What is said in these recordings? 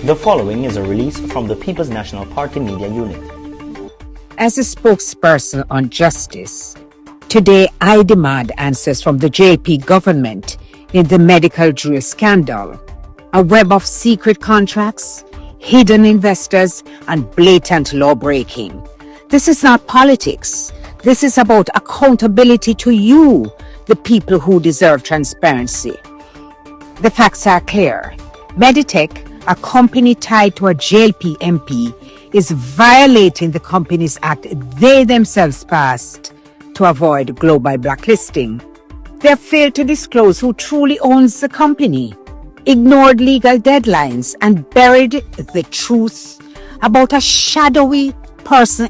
The following is a release from the People's National Party Media Unit. As a spokesperson on justice, today I demand answers from the JP government in the medical drill scandal, a web of secret contracts, hidden investors, and blatant law breaking. This is not politics. This is about accountability to you, the people who deserve transparency. The facts are clear. Meditech, a company tied to a JP MP, is violating the Companies Act they themselves passed to avoid global blacklisting. They have failed to disclose who truly owns the company, ignored legal deadlines, and buried the truth about a shadowy person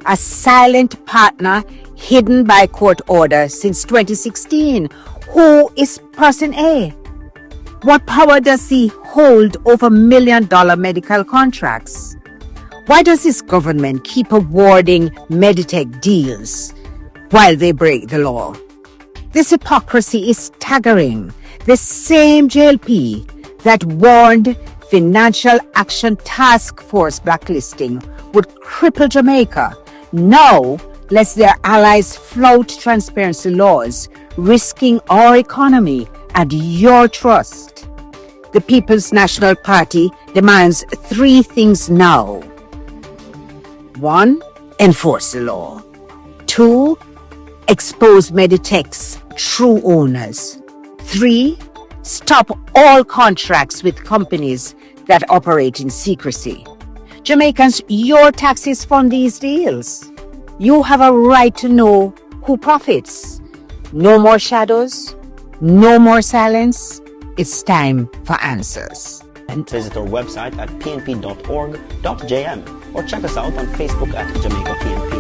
a silent partner hidden by court order since 2016. Who is person A? What power does he hold over $1 million medical contracts? Why does this government keep awarding Meditech deals while they break the law? This hypocrisy is staggering. The same JLP that warned Financial Action Task Force blacklisting would cripple Jamaica now lets their allies flout transparency laws, risking our economy and your trust. The People's National Party demands 3 things now. 1. Enforce the law. 2. Expose Meditech's true owners. 3. Stop all contracts with companies that operate in secrecy. Jamaicans, your taxes fund these deals. You have a right to know who profits. No more shadows. No more silence. It's time for answers. And visit our website at pnp.org.jm or check us out on Facebook at Jamaica PNP.